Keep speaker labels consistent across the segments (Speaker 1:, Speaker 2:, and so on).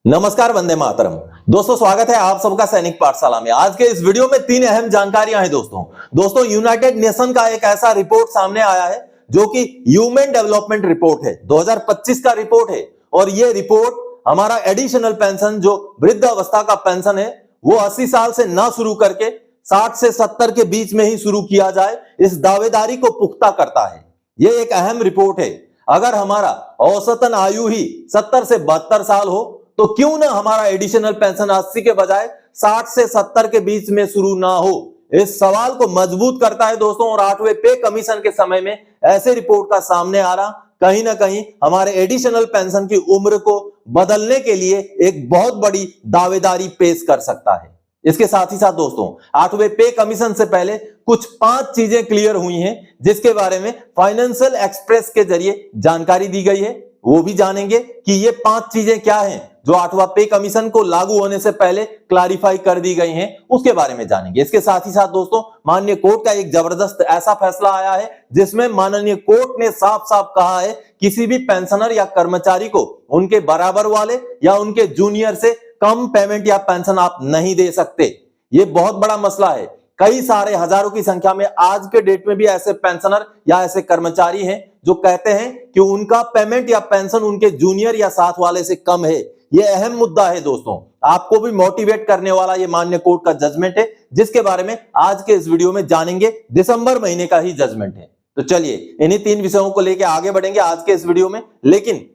Speaker 1: नमस्कार, वंदे मातरम। दोस्तों, स्वागत है आप सबका सैनिक पाठशाला में। आज के इस वीडियो में तीन अहम जानकारियां हैं दोस्तों यूनाइटेड नेशन का एक ऐसा रिपोर्ट सामने आया है जो कि ह्यूमन डेवलपमेंट रिपोर्ट है, 2025 का रिपोर्ट है। और ये रिपोर्ट हमारा एडिशनल पेंशन, जो वृद्ध अवस्था का पेंशन है, वो 80 साल से ना शुरू करके 60 से 70 के बीच में ही शुरू किया जाए, इस दावेदारी को पुख्ता करता है। ये एक अहम रिपोर्ट है। अगर हमारा औसतन आयु ही 70 से 72 साल हो तो क्यों ना हमारा एडिशनल पेंशन 80 के बजाय 60 से 70 के बीच में शुरू ना हो। इस सवाल को मजबूत करता है दोस्तों। और 8वें पे कमीशन के समय में ऐसे रिपोर्ट का सामने आ रहा कहीं ना कहीं हमारे एडिशनल पेंशन की उम्र को बदलने के लिए एक बहुत बड़ी दावेदारी पेश कर सकता है। इसके साथ ही साथ दोस्तों, 8वें पे कमीशन से पहले कुछ 5 चीजें क्लियर हुई हैं जिसके बारे में फाइनेंशियल एक्सप्रेस के जरिए जानकारी दी गई है। वो भी जानेंगे कि ये 5 चीजें क्या हैं जो 8वां पे कमीशन को लागू होने से पहले क्लैरिफाई कर दी गई हैं, उसके बारे में जानेंगे। इसके साथ ही साथ दोस्तों, माननीय कोर्ट का एक जबरदस्त ऐसा फैसला आया है जिसमें माननीय कोर्ट ने साफ साफ कहा है किसी भी पेंशनर या कर्मचारी को उनके बराबर वाले या उनके जूनियर से कम पेमेंट या पेंशन आप नहीं दे सकते। ये बहुत बड़ा मसला है। कई सारे हजारों की संख्या में आज के डेट में भी ऐसे पेंशनर या ऐसे कर्मचारी हैं जो कहते हैं कि उनका पेमेंट या पेंशन उनके जूनियर या साथ वाले से कम है। ये अहम मुद्दा है दोस्तों, आपको भी मोटिवेट करने वाला ये माननीय कोर्ट का जजमेंट है जिसके बारे में आज के इस वीडियो में जानेंगे। दिसंबर महीने का ही जजमेंट है। तो चलिए इन्हीं 3 विषयों को लेकर आगे बढ़ेंगे आज के इस वीडियो में। लेकिन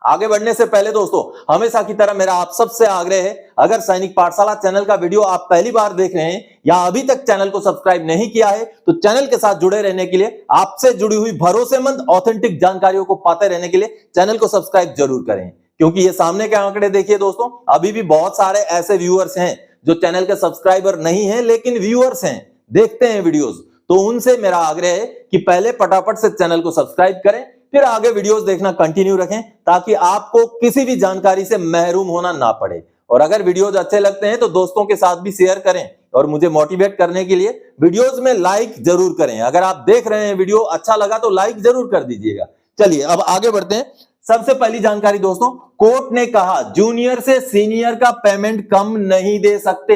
Speaker 1: आगे बढ़ने से पहले दोस्तों, हमेशा की तरह मेरा आप सबसे आग्रह है, अगर सैनिक पाठशाला चैनल का वीडियो आप पहली बार देख रहे हैं या अभी तक चैनल को सब्सक्राइब नहीं किया है तो चैनल के साथ जुड़े रहने के लिए, आपसे जुड़ी हुई भरोसेमंद ऑथेंटिक जानकारियों को पाते रहने के लिए चैनल को सब्सक्राइब जरूर करें। क्योंकि ये सामने के आंकड़े देखिए दोस्तों, अभी भी बहुत सारे ऐसे व्यूअर्स हैं जो चैनल के सब्सक्राइबर नहीं है लेकिन व्यूअर्स हैं, देखते हैं वीडियोस। तो उनसे मेरा आग्रह है कि पहले फटाफट से चैनल को सब्सक्राइब करें, फिर आगे वीडियोस देखना कंटिन्यू रखें ताकि आपको किसी भी जानकारी से महरूम होना ना पड़े। और अगर वीडियोस अच्छे लगते हैं तो दोस्तों के साथ भी शेयर करें और मुझे मोटिवेट करने के लिए वीडियोस में लाइक जरूर करें। अगर आप देख रहे हैं वीडियो अच्छा लगा तो लाइक जरूर कर दीजिएगा। चलिए अब आगे बढ़ते हैं। सबसे पहली जानकारी दोस्तों, कोर्ट ने कहा जूनियर से सीनियर का पेमेंट कम नहीं दे सकते।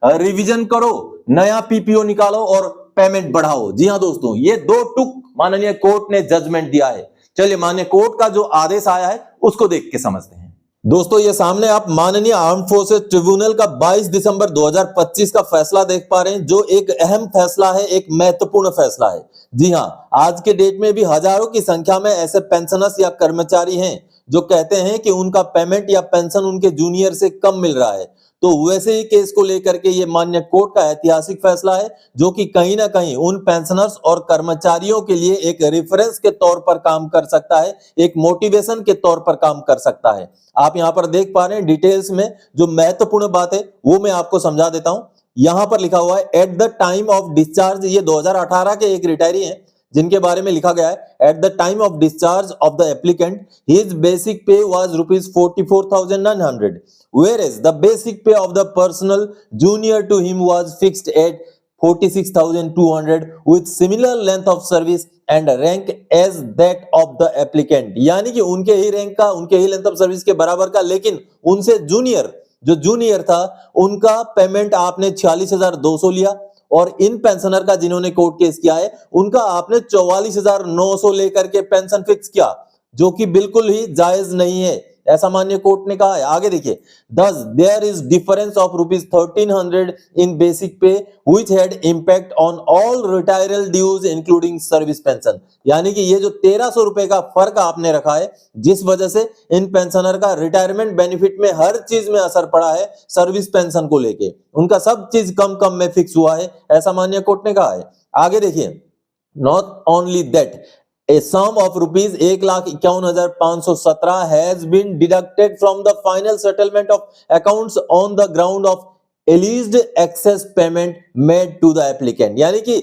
Speaker 1: रिवीजन करो, नया पीपीओ निकालो और पेमेंट बढ़ाओ। जी हां दोस्तों, ये 2 टुक माननीय कोर्ट ने जजमेंट दिया है। चलिए माननीय कोर्ट का जो आदेश आया है उसको देख के समझते हैं। दोस्तों, ये सामने आप माननीय आर्म फोर्सेस ट्रिब्यूनल का 22 दिसंबर 2025 का फैसला देख पा रहे हैं, जो एक अहम फैसला है, एक महत्वपूर्ण फैसला है। जी हां, आज के डेट में भी हजारों की संख्या में ऐसे पेंशनर्स या कर्मचारी हैं जो कहते हैं कि उनका पेमेंट या पेंशन उनके जूनियर से कम मिल रहा है। तो वैसे ही केस को लेकर के ये माननीय कोर्ट का ऐतिहासिक फैसला है जो कि कहीं ना कहीं उन पेंशनर्स और कर्मचारियों के लिए एक रेफरेंस के तौर पर काम कर सकता है, एक मोटिवेशन के तौर पर काम कर सकता है। आप यहां पर देख पा रहे हैं डिटेल्स में जो महत्वपूर्ण बात है वो मैं आपको समझा देता हूं। यहां पर लिखा हुआ है eight the time of discharge, ये 2018 के एक रिटायरी हैं जिनके बारे में लिखा गया है eight the time of discharge of the applicant his basic पे was ₹44,900 whereas the basic pay of the personal junior to him was fixed at 46,200 with similar length of service and rank as that of the applicant। यानी कि उनके ही rank का, उनके ही length of service के बराबर का, लेकिन उनसे जूनियर था उनका पेमेंट आपने 46,200 लिया और इन पेंशनर का जिन्होंने कोर्ट केस किया है उनका आपने 44,900 लेकर के पेंशन फिक्स किया, जो कि बिल्कुल ही जायज नहीं है, ऐसा माननीय कोर्ट ने कहा है। आगे देखिए, thus there is difference of ₹1,300 in basic pay which had impact on all retirement dues including service pension। यानी कि ये जो 1,300 रुपए का फर्क आपने रखा है जिस वजह से इन पेंशनर का रिटायरमेंट बेनिफिट में हर चीज में असर पड़ा है, सर्विस पेंशन को लेके उनका सब चीज कम में फिक्स हुआ है, ऐसा माननीय कोर्ट ने कहा है। आगे देखिए, not only that a sum of ₹1,51,517 has been deducted from the final settlement of accounts on the ground of alleged excess payment made to the applicant। यानी कि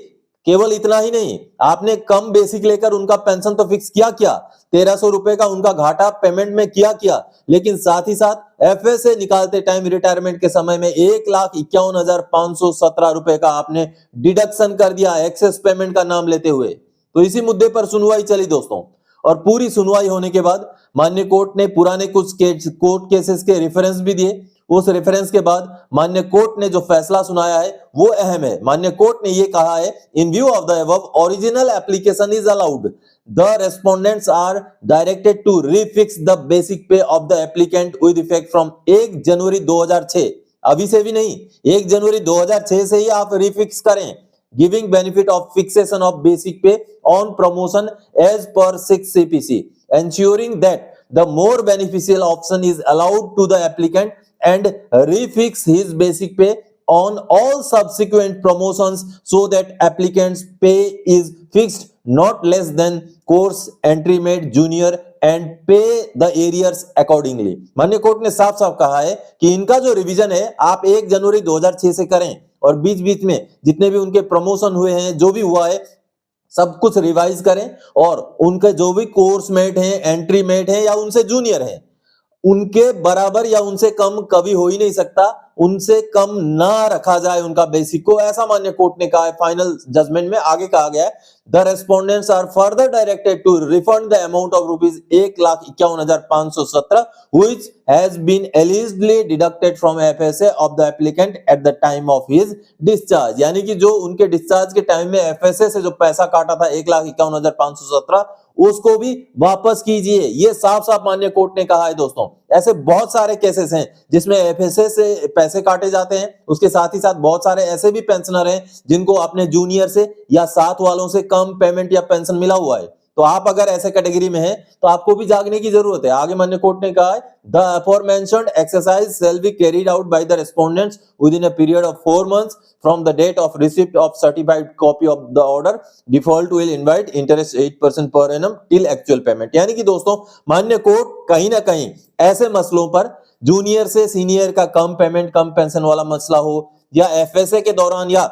Speaker 1: केवल इतना ही नहीं, आपने कम बेसिक लेकर उनका पेंशन तो फिक्स किया 1,300 रुपए का उनका घाटा पेमेंट में किया, लेकिन साथ ही साथ एफएसए निकालते टाइम रिटायरमेंट के समय में 1,51,517 रुपए का आपने डिडक्शन कर दिया एक्सेस पेमेंट का नाम लेते हुए। तो इसी मुद्दे पर सुनवाई चली दोस्तों और पूरी सुनवाई होने के बाद माननीय कोर्ट ने पुराने कुछ कोर्ट केसेस के रेफरेंस भी दिए। उस रेफरेंस के बाद माननीय कोर्ट ने जो फैसला सुनाया है वो अहम है। माननीय कोर्ट ने ये कहा है, in view of the above original application is allowed, the respondents are directed to refix the basic pay of the applicant with effect from 1 January 2006। अभी से भी नहीं, 1 जनवरी 2006 से ही आप रीफिक्स करें। Giving benefit of fixation of basic pay on promotion as per 6 CPC, ensuring that the more beneficial option is allowed to the applicant and refix his basic pay on all subsequent promotions so that applicant's pay is fixed not less than course entry made junior and pay the arrears accordingly। माननीय court ने साफ साफ कहा है कि इनका जो revision है आप 1 जनवरी 2006 से करें और बीच बीच में जितने भी उनके प्रमोशन हुए हैं, जो भी हुआ है, सब कुछ रिवाइज करें और उनके जो भी कोर्स मेट हैं, एंट्री मेट हैं या उनसे जूनियर हैं, उनके बराबर या उनसे कम कभी हो ही नहीं सकता, उनसे कम ना रखा जाए उनका बेसिक को, ऐसा माननीय कोर्ट ने कहा है। फाइनल जजमेंट में आगे कहा गया है, the respondents are further directed to refund the amount of ₹1,51,517 which has been eligibly deducted from FSA of the applicant at the time of his discharge. यानी कि जो उनके डिस्चार्ज के टाइम में FSA से जो पैसा काटा था 1,51,517 उसको भी वापस कीजिए। ये साफ साफ माननीय कोर्ट ने कहा है। दोस्तों ऐसे बहुत सारे केसेस हैं जिसमें FSA से पैसे काटे जाते हैं, उसके साथ ही साथ बहुत सारे ऐसे भी पेंशनर हैं जिनको अपने जूनियर से या साथ वालों से कम पेमेंट या पेंशन मिला हुआ है। तो आप अगर ऐसे कैटेगरी में हैं तो आपको भी जागने की जरूरत है। आगे माननीय कोर्ट ने कहा है, the aforementioned exercise shall be carried out by the respondents within a period of 4 months from the date of receipt of certified copy of the order. Default will invite interest 8% per annum till actual payment। यानी कि दोस्तों माननीय court कहीं ना कहीं ऐसे मसलों पर, जूनियर से सीनियर का कम पेमेंट कम पेंशन वाला मसला हो या FSA के दौरान या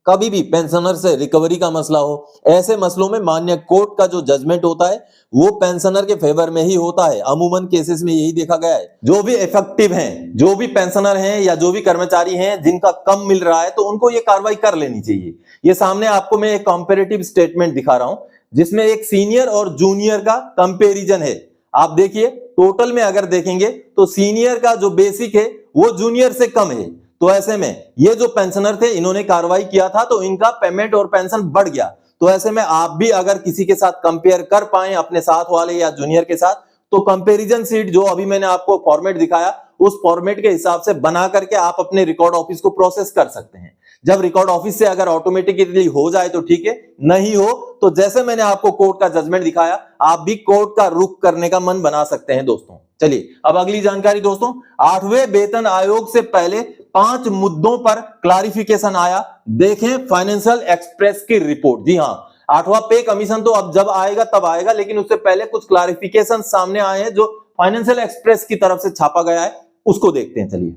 Speaker 1: कभी भी पेंशनर से रिकवरी का मसला हो, ऐसे मसलों में माननीय कोर्ट का जो जजमेंट होता है वो पेंशनर के फेवर में ही होता है। अमूमन केसेस में यही देखा गया है। जो भी इफेक्टिव हैं, जो भी पेंशनर हैं या जो भी कर्मचारी हैं जिनका कम मिल रहा है, तो उनको ये कार्रवाई कर लेनी चाहिए। ये सामने आपको मैं एक कंपैरेटिव स्टेटमेंट दिखा रहा हूं जिसमें एक सीनियर और जूनियर का कंपैरिजन है। आप देखिए, टोटल में अगर देखेंगे तो सीनियर का जो बेसिक है वो जूनियर से कम है। तो ऐसे में ये जो पेंशनर थे, इन्होंने कार्रवाई किया था तो इनका पेमेंट और पेंशन बढ़ गया। तो ऐसे में आप भी अगर किसी के साथ कंपेयर कर पाए अपने साथ वाले या जूनियर के साथ, तो कंपैरिजन शीट जो अभी मैंने आपको फॉर्मेट दिखाया उस फॉर्मेट के हिसाब से बना करके आप अपने रिकॉर्ड ऑफिस को प्रोसेस कर सकते हैं। जब रिकॉर्ड ऑफिस से अगर ऑटोमेटिकली हो जाए तो ठीक है, नहीं हो तो जैसे मैंने आपको कोर्ट का जजमेंट दिखाया आप भी कोर्ट का रुख करने का मन बना सकते हैं। दोस्तों चलिए अब अगली जानकारी। दोस्तों 8वें वेतन आयोग से पहले 5 मुद्दों पर क्लैरिफिकेशन आया। देखें फाइनेंशियल एक्सप्रेस की रिपोर्ट। जी हां, 8वां पे कमीशन तो अब जब आएगा तब आएगा, लेकिन उससे पहले कुछ क्लैरिफिकेशन सामने आए हैं जो फाइनेंशियल एक्सप्रेस की तरफ से छापा गया है, उसको देखते हैं। चलिए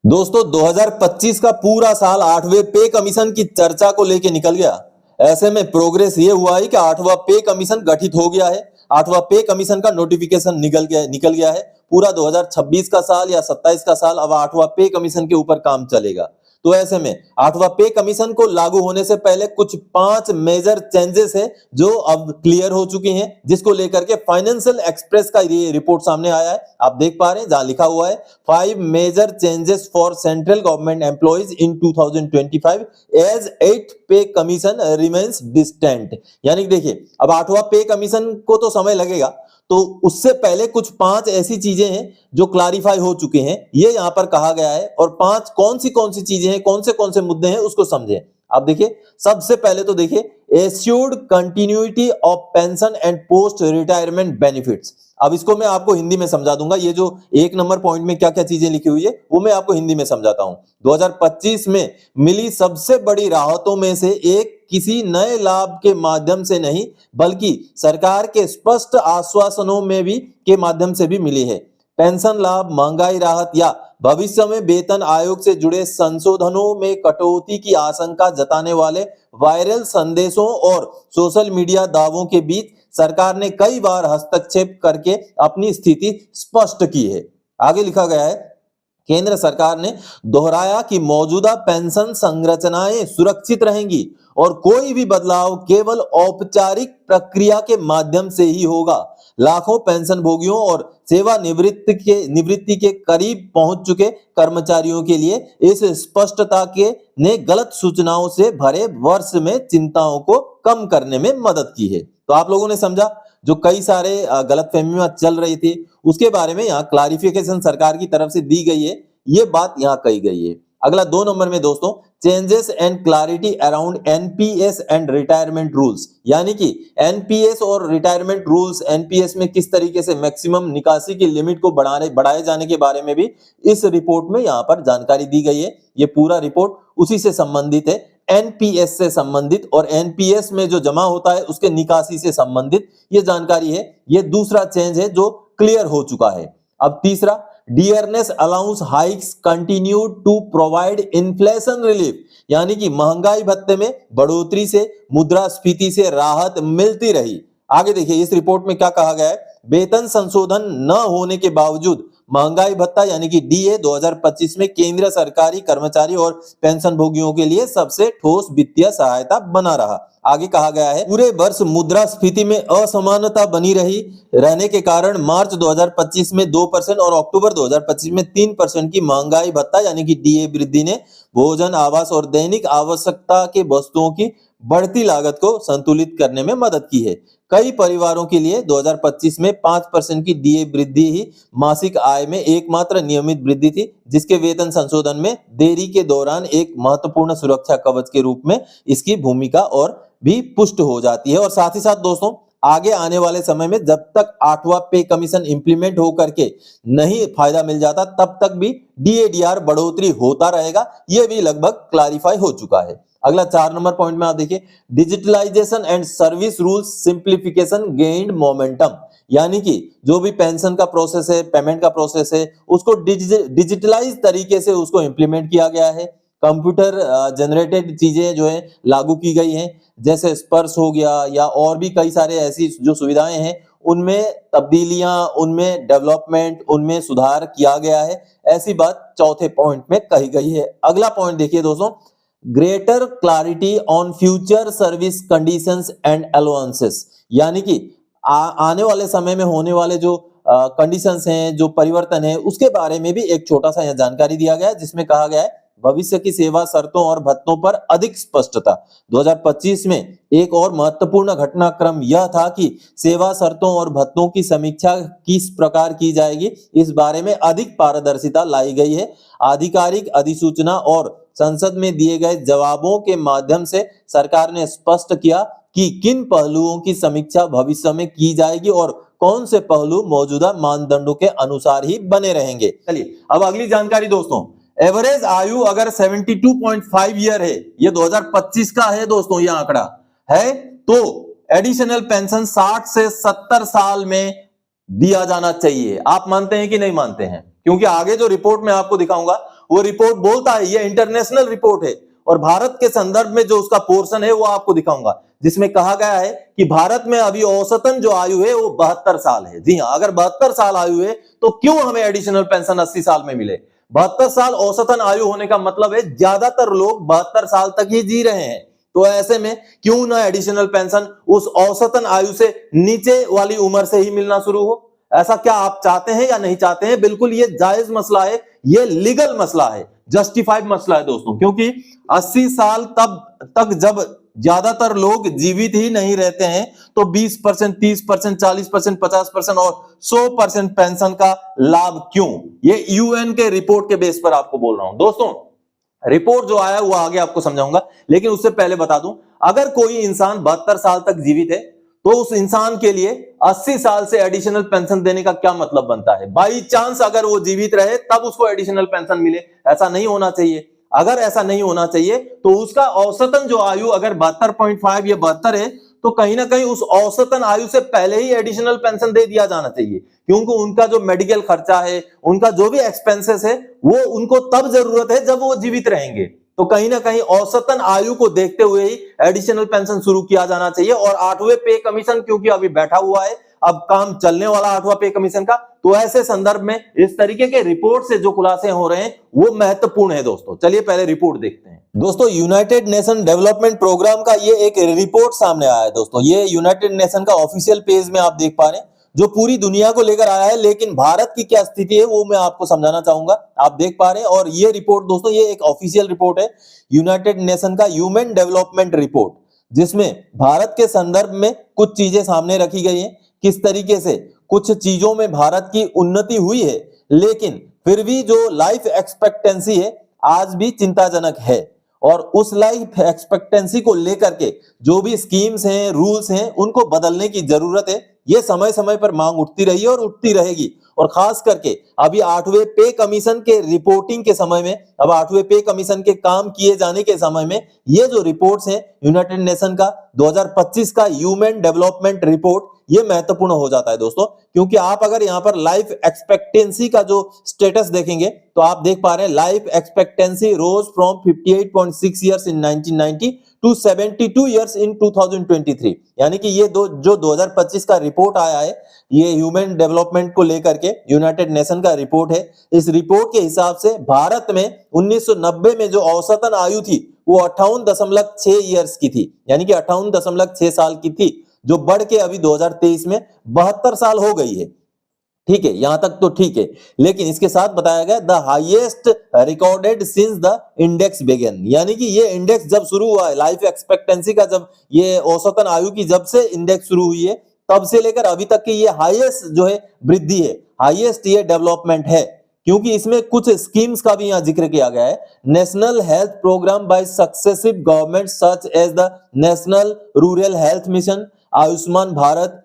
Speaker 1: दोस्तों 2025 का पूरा साल 8वें पे कमीशन की चर्चा को लेके निकल गया। ऐसे में प्रोग्रेस ये हुआ है कि 8वां पे कमीशन गठित हो गया है। 8वां पे कमीशन का नोटिफिकेशन निकल गया है। पूरा 2026 का साल या 27 का साल अब 8वां पे कमीशन के ऊपर काम चलेगा। तो ऐसे में 8वां पे कमीशन को लागू होने से पहले कुछ 5 मेजर चेंजेस है जो अब क्लियर हो चुकी हैं, जिसको लेकर के फाइनेंशियल एक्सप्रेस का ये रिपोर्ट सामने आया है। आप देख पा रहे हैं जहां लिखा हुआ है 5 major changes for central government employees in 2025 as 8th pay commission remains distant. यानी देखिए अब 8वां पे कमीशन को तो समय लगेगा, तो उससे पहले कुछ 5 ऐसी चीजें हैं जो क्लैरिफाई हो चुके हैं, ये यहां पर कहा गया है। और 5 कौन सी चीजें हैं, कौन से मुद्दे हैं उसको समझें। आप देखिए सबसे पहले तो देखिए assured continuity of pension and post retirement benefits. अब इसको मैं आपको हिंदी में समझा दूंगा। ये जो 1 नंबर पॉइंट में क्या क्या चीजें लिखी हुई है वो मैं आपको हिंदी में समझाता हूं। 2025 में मिली सबसे बड़ी राहतों में से एक किसी नए लाभ के माध्यम से नहीं बल्कि सरकार के स्पष्ट आश्वासनों में भी के माध्यम से भी मिली है। पेंशन लाभ, महंगाई राहत या भविष्य में वेतन आयोग से जुड़े संशोधनों में कटौती की आशंका जताने वाले वायरल संदेशों और सोशल मीडिया दावों के बीच सरकार ने कई बार हस्तक्षेप करके अपनी स्थिति स्पष्ट की है। आगे लिखा गया है केंद्र सरकार ने दोहराया कि मौजूदा पेंशन संरचनाएं सुरक्षित रहेंगी और कोई भी बदलाव केवल औपचारिक प्रक्रिया के माध्यम से ही होगा। लाखों पेंशन भोगियों और निवृत्ति के करीब पहुंच चुके कर्मचारियों के लिए इस स्पष्टता के ने गलत सूचनाओं से भरे वर्ष में चिंताओं को कम करने में मदद की है। तो आप लोगों ने समझा, जो कई सारे गलतफहमियां चल रही थी उसके बारे में यहाँ क्लैरिफिकेशन सरकार की तरफ से दी गई है, ये बात यहाँ कही गई है। अगला 2 नंबर में दोस्तों, changes and clarity around NPS and retirement rules, यानी कि एनपीएस और रिटायरमेंट रूल्स, एनपीएस में किस तरीके से मैक्सिमम निकासी की लिमिट को बढ़ाए जाने के बारे में भी इस रिपोर्ट में यहाँ पर जानकारी दी गई है। ये पूरा रिपोर्ट उसी से संबंधित है, एनपीएस से संबंधित, और एनपीएस में जो जमा होता है उसके निकासी से संबंधित ये जानकारी है। ये दूसरा चेंज है जो क्लियर हो चुका है। अब तीसरा, dearness allowance hikes continue to provide inflation relief, यानी कि महंगाई भत्ते में बढ़ोतरी से मुद्रास्फीति से राहत मिलती रही। आगे देखिए इस रिपोर्ट में क्या कहा गया है, वेतन संशोधन न होने के बावजूद महंगाई भत्ता यानी कि डीए 2025 में केंद्र सरकारी कर्मचारी और पेंशन भोगियों के लिए सबसे ठोस वित्तीय सहायता बना रहा। आगे कहा गया है, पूरे वर्ष मुद्रास्फीति में असमानता बनी रहने के कारण मार्च 2025 में 2% और अक्टूबर 2025 में 3% की महंगाई भत्ता यानी कि डीए वृद्धि ने भोजन, आवास और दैनिक आवश्यकता के वस्तुओं की बढ़ती लागत को संतुलित करने में मदद की है। कई परिवारों के लिए 2025 में 5% की डीए वृद्धि ही मासिक आय में एकमात्र नियमित वृद्धि थी, जिसके वेतन संशोधन में देरी के दौरान एक महत्वपूर्ण सुरक्षा कवच के रूप में इसकी भूमिका और भी पुष्ट हो जाती है। और साथ ही साथ दोस्तों, आगे आने वाले समय में जब तक 8वां पे कमीशन इंप्लीमेंट हो करके नहीं फायदा मिल जाता तब तक भी डीएडीआर बढ़ोतरी होता रहेगा, यह भी लगभग क्लैरिफाई हो चुका है। अगला 4 नंबर पॉइंट में आप देखिए, digitalisation and service rules simplification gained momentum, यानी कि जो भी पेंशन का प्रोसेस है, पेमेंट का प्रोसेस है, उसको डिजिटलाइज तरीके से उसको इंप्लीमेंट किया गया है। कंप्यूटर जनरेटेड चीजें जो है लागू की गई हैं, जैसे स्पर्श हो गया या और भी कई सारे ऐसी जो सुविधाएं हैं उनमें तब्दीलियां, उनमें डेवलपमेंट, उनमें सुधार किया गया है, ऐसी बात चौथे पॉइंट में कही गई है। अगला पॉइंट देखिए दोस्तों, greater clarity on future service conditions and allowances, यानी कि आने वाले समय में होने वाले जो कंडीशंस हैं, जो परिवर्तन है, उसके बारे में भी एक छोटा सा यहाँ जानकारी दिया गया है, जिसमें कहा गया है भविष्य की सेवा शर्तों और भत्तों पर अधिक स्पष्टता। 2025 में एक और महत्वपूर्ण घटनाक्रम यह था कि सेवा शर्तों और भत्तों की समीक्षा किस प्रकार की जाएगी, इस बारे में अधिक पारदर्शिता लाई गई है। आधिकारिक अधिसूचना और संसद में दिए गए जवाबों के माध्यम से सरकार ने स्पष्ट किया कि किन पहलुओं की समीक्षा भविष्य में की जाएगी और कौन से पहलू मौजूदा मानदंडों के अनुसार ही बने रहेंगे। चलिए अब अगली जानकारी दोस्तों, एवरेज आयु अगर 72.5 ईयर है, ये 2025 का है दोस्तों, ये आंकड़ा है, तो एडिशनल पेंशन 60 से 70 साल में दिया जाना चाहिए। आप मानते हैं कि नहीं मानते हैं? क्योंकि आगे जो रिपोर्ट मैं आपको दिखाऊंगा वो रिपोर्ट बोलता है, ये इंटरनेशनल रिपोर्ट है और भारत के संदर्भ में जो उसका पोर्शन है वो आपको दिखाऊंगा, जिसमें कहा गया है कि भारत में अभी औसतन जो आयु है वो 72 साल है। जी हां, अगर 72 साल आयु है तो क्यों हमें एडिशनल पेंशन 80 साल में मिले? 72 साल औसतन आयु होने का मतलब है ज्यादातर लोग 72 साल तक ही जी रहे हैं, तो ऐसे में क्यों ना एडिशनल पेंशन उस औसतन आयु से नीचे वाली उम्र से ही मिलना शुरू हो? ऐसा क्या आप चाहते हैं या नहीं चाहते हैं? बिल्कुल ये जायज मसला है, ये लीगल मसला है, जस्टिफाइड मसला है दोस्तों, क्योंकि 80 साल तक जब ज्यादातर लोग जीवित ही नहीं रहते हैं तो 20%, 30%, 40%, 50% और 100% पेंशन का लाभ क्यों? ये यूएन के रिपोर्ट के बेस पर आपको बोल रहा हूं दोस्तों। रिपोर्ट जो आया वो आगे आपको समझाऊंगा, लेकिन उससे पहले बता दूं, अगर कोई इंसान 72 साल तक जीवित है तो उस इंसान के लिए 80 साल से एडिशनल पेंशन देने का क्या मतलब बनता है? बाई चांस अगर वो जीवित रहे तब उसको एडिशनल पेंशन मिले, ऐसा नहीं होना चाहिए। अगर ऐसा नहीं होना चाहिए तो उसका औसतन जो आयु अगर 72.5 या 72 है तो कहीं ना कहीं उस औसतन आयु से पहले ही एडिशनल पेंशन दे दिया जाना चाहिए, क्योंकि उनका जो मेडिकल खर्चा है, उनका जो भी एक्सपेंसेस है, वो उनको तब जरूरत है जब वो जीवित रहेंगे। तो कहीं ना कहीं औसतन आयु को देखते हुए ही एडिशनल पेंशन शुरू किया जाना चाहिए। और 8वें पे कमीशन क्योंकि अभी बैठा हुआ है, अब काम चलने वाला 8वां पे कमीशन का। तो ऐसे संदर्भ में इस तरीके के रिपोर्ट से जो खुलासे हो रहे हैं वो महत्वपूर्ण है दोस्तों। चलिए पहले रिपोर्ट देखते हैं। दोस्तों यूनाइटेड नेशन डेवलपमेंट प्रोग्राम का ये एक रिपोर्ट सामने आया है दोस्तों। ये यूनाइटेड नेशन का ऑफिशियल पेज में आप देख पा रहे हैं, जो पूरी दुनिया को लेकर आया है, लेकिन भारत की क्या स्थिति है वो मैं आपको समझाना चाहूंगा। आप देख पा रहे हैं, और ये रिपोर्ट दोस्तों ये एक ऑफिशियल रिपोर्ट है यूनाइटेड नेशन का ह्यूमन डेवलपमेंट रिपोर्ट, जिसमें भारत के संदर्भ में कुछ चीजें सामने रखी गई हैं, किस तरीके से कुछ चीजों में भारत की उन्नति हुई है, लेकिन फिर भी जो लाइफ एक्सपेक्टेंसी है आज भी चिंताजनक है। और उस लाइफ एक्सपेक्टेंसी को लेकर के जो भी स्कीम्स हैं, रूल्स हैं, उनको बदलने की जरूरत है। ये समय समय पर मांग उठती रही है और उठती रहेगी। और खास करके अभी 8वें पे कमीशन के रिपोर्टिंग के समय में, अब 8वें पे कमीशन के काम किए जाने के समय में, ये जो रिपोर्ट्स हैं यूनाइटेड नेशन का 2025 का ह्यूमन डेवलपमेंट रिपोर्ट, ये महत्वपूर्ण हो जाता है दोस्तों। क्योंकि आप अगर यहां पर लाइफ एक्सपेक्टेंसी का जो स्टेटस देखेंगे तो आप देख पा रहे हैं life expectancy rose from 58.6 years in 1990 to 72 years in 2023। यानी कि ये जो 2025 का रिपोर्ट आया है, ये ह्यूमन डेवलपमेंट को लेकर के यूनाइटेड नेशन का रिपोर्ट है। इस रिपोर्ट के हिसाब से भारत में 1990 में जो औसतन आयु थी वो 58.6 इयर्स की थी, यानी कि 58.6 साल की थी, जो बढ़ के अभी 2023 में 72 साल हो गई है। ठीक है, यहां तक तो ठीक है, लेकिन इसके साथ बताया गया the highest recorded since the index began, यानी कि ये इंडेक्स जब शुरू हुआ है, लाइफ एक्सपेक्टेंसी का जब ये औसतन आयु की जब से इंडेक्स शुरू हुई है तब से लेकर अभी तक की ये हाईएस्ट जो है वृद्धि है, हाईएस्ट ये डेवलपमेंट है। क्योंकि इसमें कुछ स्कीम्स का भी यहां जिक्र किया गया है। National health programme by successive government such as the national rural health mission, Ayushman Bharat,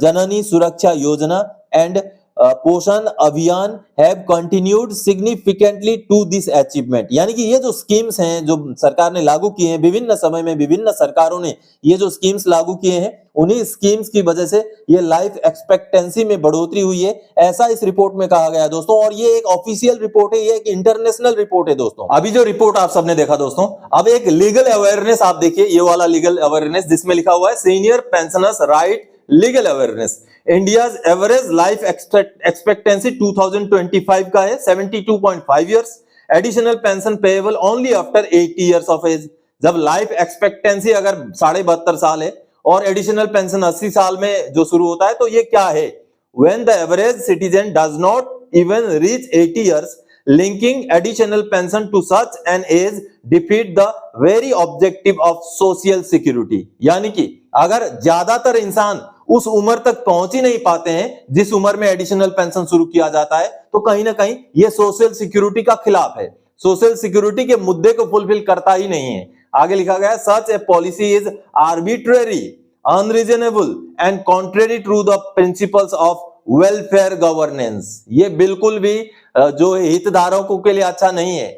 Speaker 1: Janani Suraksha Yojana and Poshan Abhiyan have continued significantly to this achievement. यानी कि ये जो स्कीम्स हैं जो सरकार ने लागू किए हैं, विभिन्न समय में विभिन्न सरकारों ने ये जो स्कीम्स लागू किए हैं, उन्हीं स्कीम्स की वजह से ये लाइफ एक्सपेक्टेंसी में बढ़ोतरी हुई है, ऐसा इस रिपोर्ट में कहा गया है दोस्तों। और ये एक ऑफिशियल रिपोर्ट है, ये एक इंटरनेशनल रिपोर्ट है दोस्तों। अभी जो रिपोर्ट आप सबने देखा दोस्तों, अब एक लीगल अवेयरनेस आप देखिए, ये वाला लीगल अवेयरनेस जिसमें लिखा हुआ है senior pensioners right legal awareness. India's average life expectancy 2025 का है 72.5 years. Additional pension payable only after 80 years of age. जब लाइफ एक्सपेक्टेंसी अगर 72.5 साल है और एडिशनल पेंशन 80 साल में जो शुरू होता है, तो ये क्या है? When the average citizen does not even reach 80 years, linking additional pension to such an age defeat the very objective of social security। यानी कि अगर ज्यादातर इंसान उस उम्र तक पहुंच ही नहीं पाते हैं जिस उम्र में एडिशनल पेंशन शुरू किया जाता है, तो कहीं ना कहीं ये सोशल सिक्योरिटी का खिलाफ है, सोशल सिक्योरिटी के मुद्दे को फुलफिल करता ही नहीं है। आगे लिखा गया such a policy is arbitrary, unreasonable and contrary to the principles of welfare governance. ये बिल्कुल भी जो हितधारकों के लिए अच्छा नहीं है,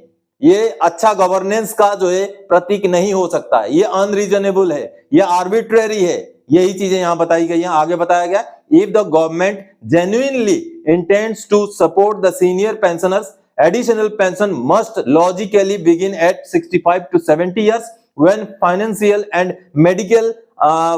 Speaker 1: ये अच्छा गवर्नेंस का जो है प्रतीक नहीं हो सकता है, ये अनरीजनेबल है, ये आर्बिट्रेरी है। यही चीजें यहां बताई गई हैं। आगे बताया गया if the government genuinely intends to support the senior pensioners, additional pension must logically begin at 65 to 70 years when financial and medical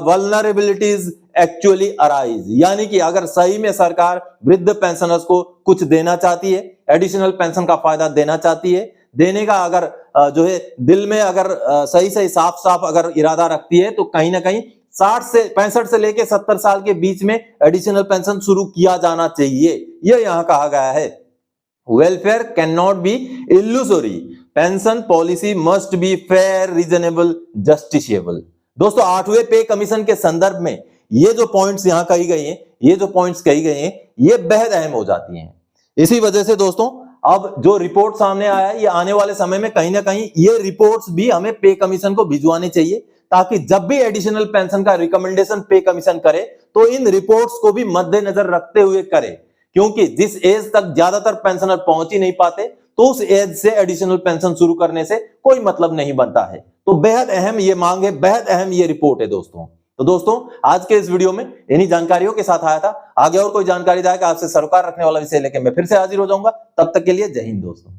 Speaker 1: vulnerabilities actually arise। यानी कि अगर सही में सरकार वृद्ध पेंशनर्स को कुछ देना चाहती है, एडिशनल पेंशन का फायदा देना चाहती है, देने का अगर जो है दिल में अगर सही सही साफ साफ अगर इरादा रखती है, तो कहीं ना कहीं 65 से लेके 70 साल के बीच में एडिशनल पेंशन शुरू किया जाना चाहिए, यह यहां कहा गया है। Welfare cannot be illusory. Pension policy must be fair, reasonable, justiciable। दोस्तों 8वें पे कमीशन के संदर्भ में ये जो पॉइंट्स यहां कही गई हैं, ये जो पॉइंट्स कही गई हैं, ये बेहद अहम हो जाती हैं। इसी वजह से दोस्तों अब जो रिपोर्ट सामने आया है, ये आने वाले समय में कहीं ना कहीं ये रिपोर्ट्स भी हमें पे कमीशन को भिजवाने चाहिए, ताकि जब भी एडिशनल पेंशन का रिकमेंडेशन पे कमीशन करे तो इन रिपोर्ट्स को भी मद्देनजर रखते हुए करे। क्योंकि जिस एज तक ज्यादातर पेंशनर पहुंच ही नहीं पाते, तो उस एज से एडिशनल पेंशन शुरू करने से कोई मतलब नहीं बनता है। तो बेहद अहम ये मांग है, बेहद अहम ये रिपोर्ट है दोस्तों। तो दोस्तों आज के इस वीडियो में इन्हीं जानकारियों के साथ आया था। आगे और कोई जानकारी दायक आपसे सरोकार रखने वाला विषय लेकर मैं फिर से हाजिर हो जाऊंगा। तब तक के लिए जय हिंद दोस्तों।